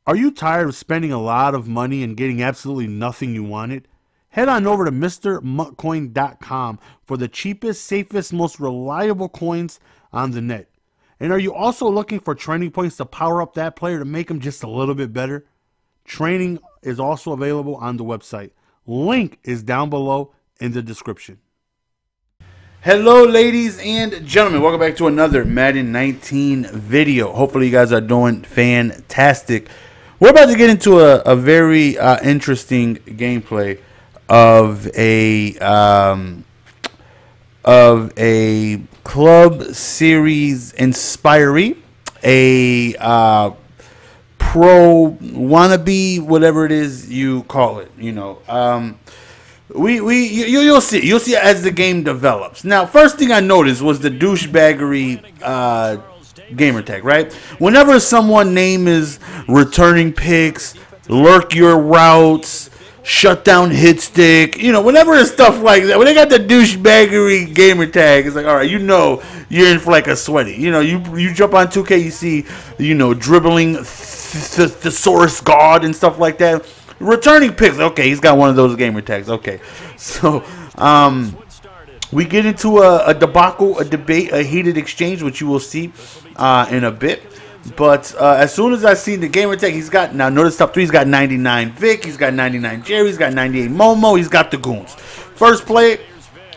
Are you tired of spending a lot of money and getting absolutely nothing you wanted? Head on over to MrMuttCoin.com for the cheapest, safest, most reliable coins on the net. And are you also looking for training points to power up that player to make him just a little bit better? Training is also available on the website. Link is down below in the description. Hello, ladies and gentlemen. Welcome back to another Madden 19 video. Hopefully you guys are doing fantastic. We're about to get into a very interesting gameplay of a club series inspiree, a pro wannabe, whatever it is you call it. You know, you'll see as the game develops. Now, first thing I noticed was the douchebaggery gamer tag, right? Whenever someone name is returning picks, lurk your routes, shut down hit stick, you know, whenever it's stuff like that, when they got the douchebaggery gamer tag, it's like, all right, you know, you're in for like a sweaty. You know, you jump on 2K, you see, you know, dribbling thesaurus god and stuff like that. Returning picks, okay, he's got one of those gamer tags. Okay, so we get into a debacle, a debate, a heated exchange, which you will see in a bit. But as soon as I see the gamer tag, he's got, now notice top 3, he's got 99 Vic, he's got 99 Jerry, he's got 98 Momo, he's got the goons. First play,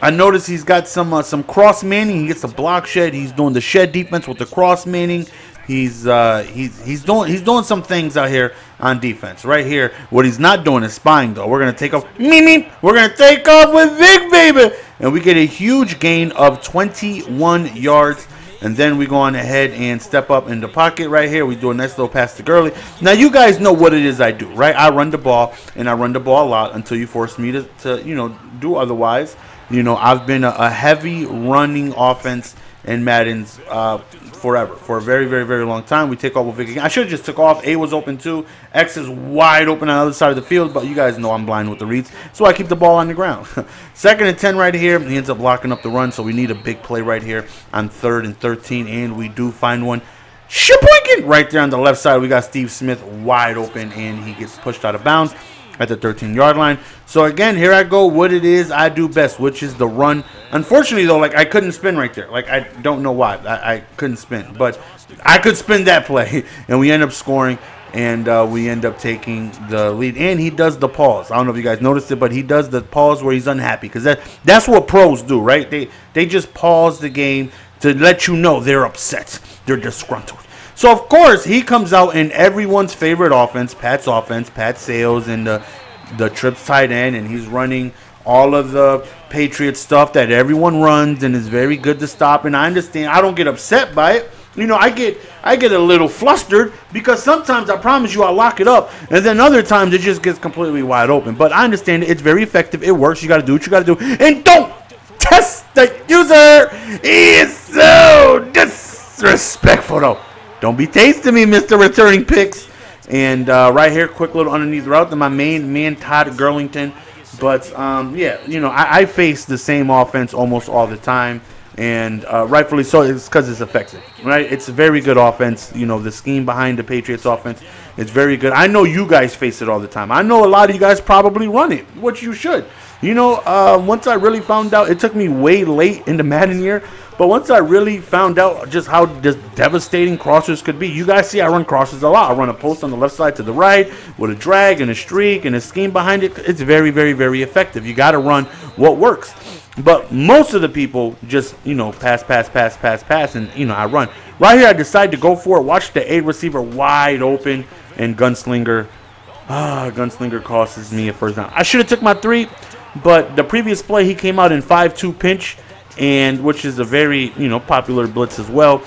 I notice he's got some cross manning. He gets a block shed. He's doing the shed defense with the cross manning. He's doing some things out here on defense. Right here, what he's not doing is spying though. We're gonna take off. We're gonna take off with Vic, baby, and we get a huge gain of 21 yards. And then we go on ahead and step up in the pocket right here. We do a nice little pass to Gurley. Now you guys know what it is I do, right? I run the ball, and I run the ball a lot until you force me to you know, do otherwise. You know, I've been a heavy running offense in Madden's forever, for a very, very, very long time. We take off with Vic again. I should have just took off. A was open too. X is wide open on the other side of the field, but you guys know I'm blind with the reads, so I keep the ball on the ground. 2nd and 10 right here. He ends up blocking up the run, so we need a big play right here on 3rd and 13, and we do find one. Sheboinkin! Right there on the left side, we got Steve Smith wide open, and he gets pushed out of bounds at the 13-yard line. So again, here I go, what it is I do best, which is the run. Unfortunately though, like, I couldn't spin right there. Like, I don't know why I couldn't spin, but I could spin that play, and we end up scoring, and we end up taking the lead. And he does the pause. I don't know if you guys noticed it, but he does the pause where he's unhappy, because that's what pros do, right? They just pause the game to let you know they're upset, they're disgruntled. So, of course, he comes out in everyone's favorite offense, Pat Sales, and the trips tight end, and he's running all of the Patriot stuff that everyone runs and is very good to stop. And I understand. I don't get upset by it. You know, I get a little flustered because sometimes, I promise you, I'll lock it up, and then other times it just gets completely wide open. But I understand it. It's very effective. It works. You got to do what you got to do. And don't test the user. He is so disrespectful, though. Don't be tasting me, Mr. Returning Picks. And right here, quick little underneath route to my main man, Todd Gurlington. But, yeah, you know, I face the same offense almost all the time. And rightfully so, it's because it's effective, right? It's a very good offense. You know, the scheme behind the Patriots offense is very good. I know you guys face it all the time. I know a lot of you guys probably run it, which you should. You know, once I really found out, it took me way late in the Madden year, but once I really found out just how devastating crossers could be, you guys see I run crossers a lot. I run a post on the left side to the right with a drag and a streak and a scheme behind it. It's very, very, very effective. You got to run what works. But most of the people just, you know, pass, and, you know, I run. Right here, I decide to go for it. Watch the 8 receiver wide open, and Gunslinger costs me a first down. I should have took my 3, but the previous play, he came out in 5-2 pinch, and which is a very, you know, popular blitz as well.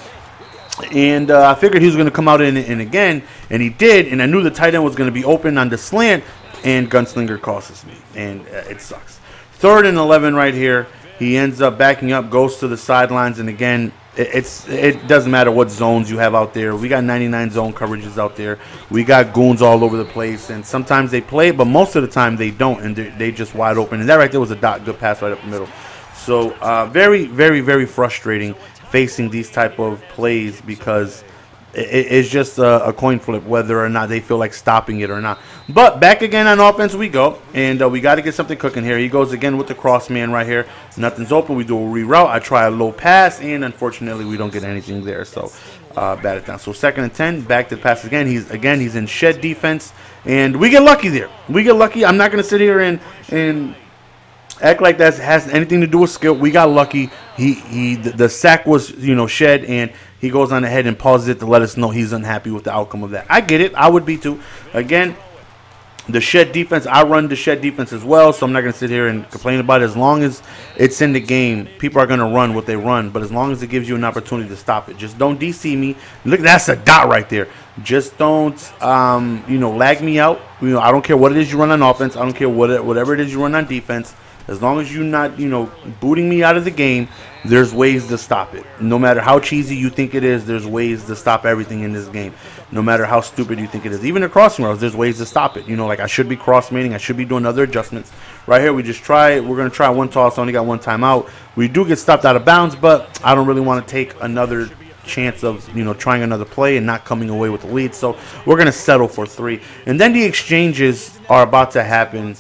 And I figured he was going to come out in again, and he did, and I knew the tight end was going to be open on the slant, and Gunslinger costs me, and it sucks. 3rd and 11 right here. He ends up backing up, goes to the sidelines, and again, it doesn't matter what zones you have out there. We got 99 zone coverages out there. We got goons all over the place, and sometimes they play it, but most of the time they don't, and they just wide open. And that right there was a good pass right up the middle. So very, very, very frustrating facing these type of plays because it's just a coin flip whether or not they feel like stopping it or not. But back again on offense we go, and we got to get something cooking here. He goes again with the cross man right here. Nothing's open. We do a reroute. I try a low pass, and unfortunately we don't get anything there. So bat it down. So 2nd and 10. Back to the pass again. He's in shed defense, and we get lucky there. We get lucky. I'm not gonna sit here and act like that has anything to do with skill. We got lucky. The sack was shed, and he goes on ahead and pauses it to let us know he's unhappy with the outcome of that. I get it. I would be too. Again, the shed defense, I run the shed defense as well, so I'm not going to sit here and complain about it. As long as it's in the game, people are going to run what they run, but as long as it gives you an opportunity to stop it. Just don't DC me. Look, that's a dot right there. Just don't, lag me out. I don't care what it is you run on offense. I don't care whatever it is you run on defense. As long as you're not, booting me out of the game, there's ways to stop it. No matter how cheesy you think it is, there's ways to stop everything in this game. No matter how stupid you think it is. Even the crossing routes, there's ways to stop it. Like I should be cross-mating. I should be doing other adjustments. Right here, we just try it. We're going to try one toss. I only got one timeout. We do get stopped out of bounds, but I don't really want to take another chance of trying another play and not coming away with the lead. So we're going to settle for 3. And then the exchanges are about to happen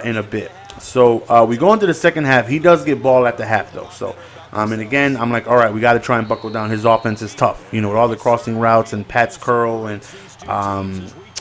in a bit. So we go into the second half. He does get ball at the half, though. So, and again, I'm like, all right, we got to try and buckle down. His offense is tough, with all the crossing routes and Pat's curl and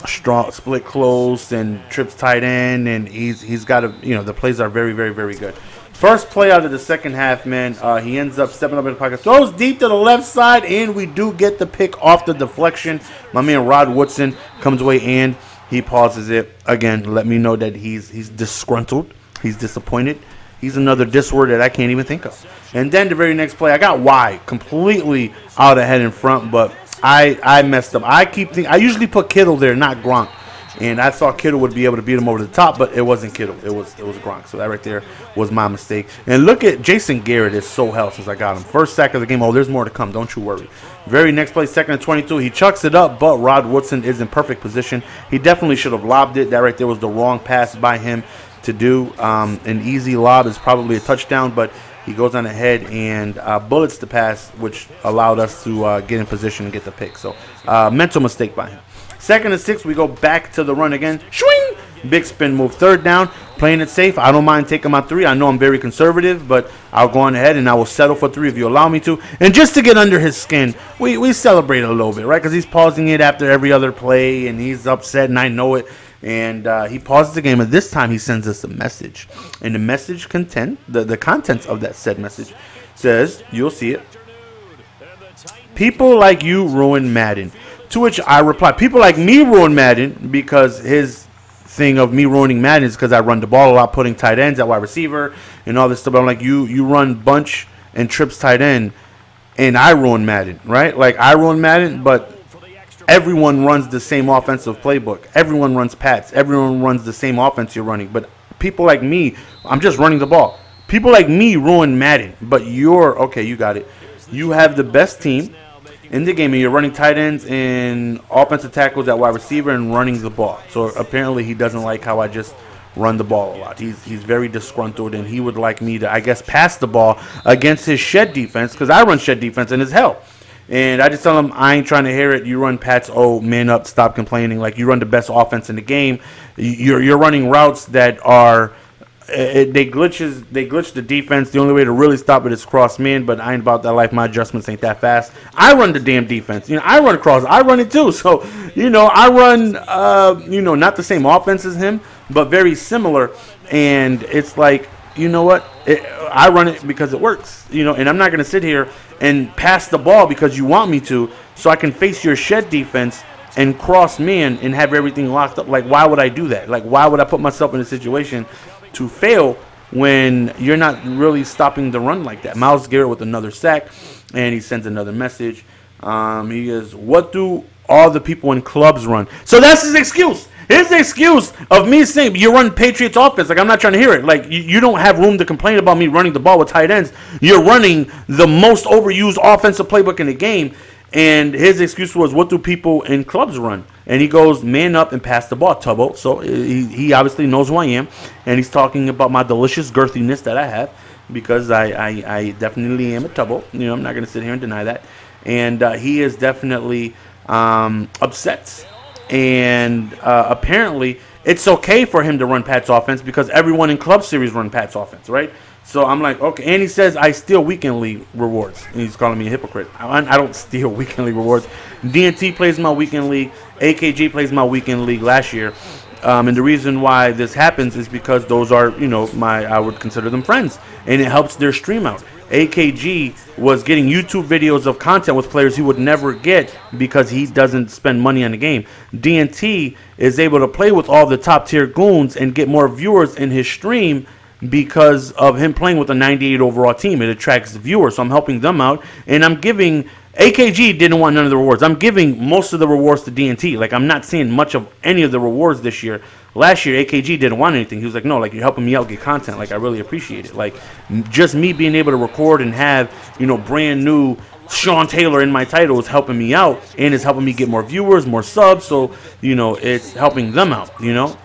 strong split close and trips tight end. And he's got the plays are very, very, very good. First play out of the second half, man, he ends up stepping up in the pocket, throws deep to the left side, and we do get the pick off the deflection. My man Rod Woodson comes away and he pauses it. Again, let me know that he's disgruntled. He's disappointed. He's another diss word that I can't even think of. And then the very next play, I got Y completely out ahead in front, but I messed up. I usually put Kittle there, not Gronk. And I thought Kittle would be able to beat him over the top, but it wasn't Kittle. It was Gronk. So that right there was my mistake. And look at Jason Garrett is so hell since I got him. First sack of the game. Oh, there's more to come. Don't you worry. Very next play, 2nd and 22. He chucks it up, but Rod Woodson is in perfect position. He definitely should have lobbed it. That right there was the wrong pass by him to do. An easy lob is probably a touchdown, but he goes on ahead and bullets the pass, which allowed us to get in position and get the pick. So mental mistake by him. 2nd and 6, we go back to the run again. Swing! Big spin move. 3rd down, playing it safe. I don't mind taking my 3. I know I'm very conservative, but I'll go on ahead and I will settle for 3 if you allow me to. And just to get under his skin, we celebrate a little bit, right? Because he's pausing it after every other play, and he's upset, and I know it. And he pauses the game, and this time he sends us a message. And the message the contents of that said message says, you'll see it, "People like you ruin Madden." To which I reply, people like me ruin Madden, because his thing of me ruining Madden is because I run the ball a lot, putting tight ends at wide receiver and all this stuff. But I'm like, you run bunch and trips tight end, and I ruin Madden, right? Like, I ruin Madden, but everyone runs the same offensive playbook. Everyone runs Pats. Everyone runs the same offense you're running. But people like me, I'm just running the ball. People like me ruin Madden, but okay, you got it. You have the best team in the game, and you're running tight ends and offensive tackles at wide receiver and running the ball. So apparently he doesn't like how I just run the ball a lot. He's very disgruntled, and he would like me to, I guess, pass the ball against his shed defense, because I run shed defense and it's hell. And I just tell him, I ain't trying to hear it. You run Pats, man up, stop complaining. Like, you run the best offense in the game. You're running routes that are they glitch the defense. The only way to really stop it is cross man, but I ain't about that life. My adjustments ain't that fast. I run the damn defense. I run cross. I run it too. So, I run, not the same offense as him, but very similar. And it's like, you know what? I run it because it works, and I'm not going to sit here and pass the ball because you want me to, so I can face your shed defense and cross man and have everything locked up. Like, why would I do that? Like, why would I put myself in a situation to fail when you're not really stopping the run like that? Myles Garrett with another sack, and he sends another message. He goes, "What do all the people in clubs run?" So that's his excuse. His excuse of me saying, "You run Patriots offense." Like, I'm not trying to hear it. Like, you don't have room to complain about me running the ball with tight ends. You're running the most overused offensive playbook in the game. And his excuse was, "What do people in clubs run?" And he goes, "Man up and pass the ball, Tubbo." So he obviously knows who I am. And he's talking about my delicious girthiness that I have, because I definitely am a Tubbo. I'm not going to sit here and deny that. and he is definitely upset. And apparently, it's okay for him to run Pat's offense because everyone in Club Series run Pat's offense, right? So I'm like, okay. And he says, I steal weekend league rewards. And he's calling me a hypocrite. I don't steal weekend league rewards. DNT plays my weekend league. AKG plays my weekend league last year. And the reason why this happens is because those are, I would consider them friends. And it helps their stream out. AKG was getting YouTube videos of content with players he would never get because he doesn't spend money on the game. DNT is able to play with all the top tier goons and get more viewers in his stream because of him playing with a 98 overall team. It attracts viewers, so I'm helping them out. And I'm giving... AKG didn't want none of the rewards. I'm giving most of the rewards to DNT. Like, I'm not seeing much of any of the rewards this year. Last year, AKG didn't want anything. He was like, no, like, you're helping me out get content. Like, I really appreciate it. Like, just me being able to record and have, brand new Sean Taylor in my title is helping me out and is helping me get more viewers, more subs. So, it's helping them out,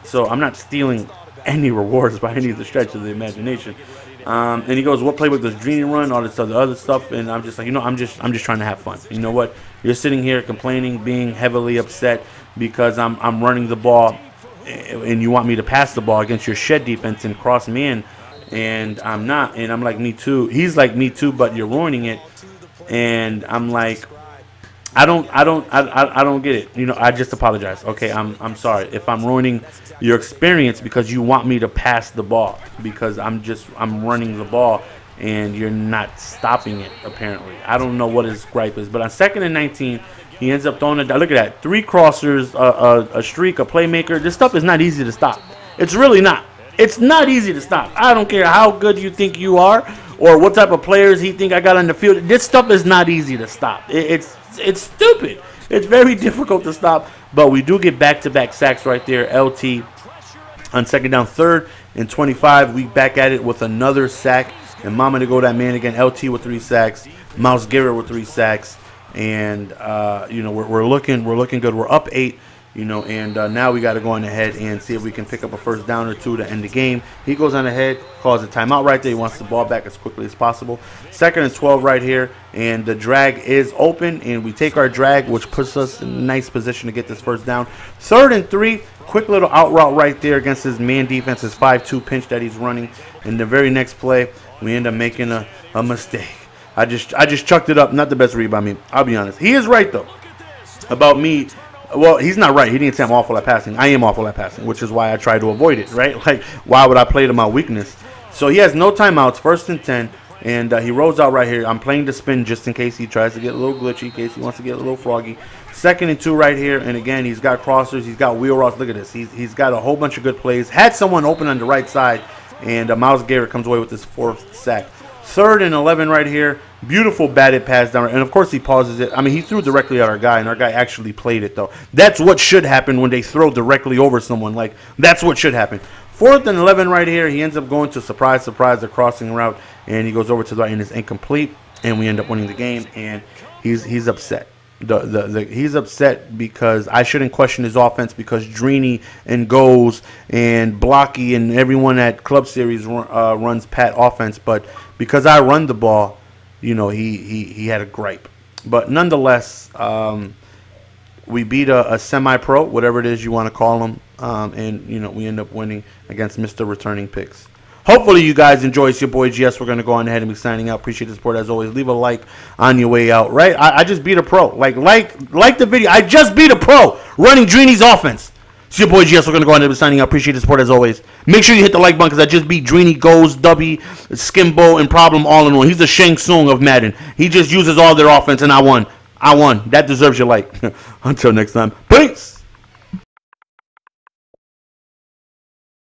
So, I'm not stealing any rewards by any of the stretch of the imagination. And he goes, what playbook does Dreeny run? All this other stuff. And I'm just like, I'm just trying to have fun. You know what? You're sitting here complaining, being heavily upset because I'm running the ball and you want me to pass the ball against your shed defense and cross man, and I'm not. And I'm like, me too. He's like, me too, but you're ruining it. And I'm like, I don't get it. I just apologize. Okay, I'm sorry if I'm ruining your experience because you want me to pass the ball because I'm running the ball and you're not stopping it. Apparently, I don't know what his gripe is. But on 2nd and 19, he ends up throwing it. Look at that, 3 crossers, a streak, a playmaker. This stuff is not easy to stop. It's really not. It's not easy to stop. I don't care how good you think you are or what type of players he think I got on the field. This stuff is not easy to stop. It's stupid. It's very difficult to stop, but we do get back-to-back sacks right there. LT on 2nd down, 3rd and 25. We back at it with another sack, and Mama to go that man again. LT with 3 sacks, Mouse Garrett with 3 sacks, and we're looking good. We're up 8. And now we got to go on ahead and see if we can pick up a first down or 2 to end the game. He goes on ahead, calls a timeout right there. He wants the ball back as quickly as possible. 2nd and 12 right here, and the drag is open, and we take our drag, which puts us in a nice position to get this first down. 3rd and 3, quick little out route right there against his man defense, his 5-2 pinch that he's running. In the very next play, we end up making a mistake. I just chucked it up. Not the best read by me, I'll be honest. He is right, though, about me. Well, he's not right. He didn't say I'm awful at passing. I am awful at passing, which is why I try to avoid it, right? Like, why would I play to my weakness? So he has no timeouts, 1st and 10, and he rolls out right here. I'm playing the spin just in case he tries to get a little glitchy, in case he wants to get a little froggy. 2nd and 2 right here, and again, he's got crossers. He's got wheel routes. Look at this. He's got a whole bunch of good plays. Had someone open on the right side, and Miles Garrett comes away with his 4th sack. 3rd and 11 right here. Beautiful batted pass down. And, of course, he pauses it. I mean, he threw directly at our guy, and our guy actually played it, though. That's what should happen when they throw directly over someone. Like, that's what should happen. 4th and 11 right here. He ends up going to surprise, the crossing route, and he goes over to the right, and it's incomplete, and we end up winning the game, and he's upset. He's upset because I shouldn't question his offense because Dreeny and Goes and Blocky and everyone at Club Series runs Pat offense, but because I run the ball, he had a gripe. But nonetheless, we beat a semi-pro, whatever it is you want to call him, and we end up winning against Mr. Returning Picks. Hopefully you guys enjoy. It's your boy GS. We're going to go on ahead and be signing out. Appreciate the support as always. Leave a like on your way out, right? I just beat a pro. Like the video. I just beat a pro running Dreeny's offense. It's your boy GS. We're going to go on ahead and be signing out. Appreciate the support as always. Make sure you hit the like button because I just beat Dreeny, Goes, Dubby, Skimbo, and Problem all in one. He's the Shang Tsung of Madden. He just uses all their offense, and I won. That deserves your like. Until next time. Peace.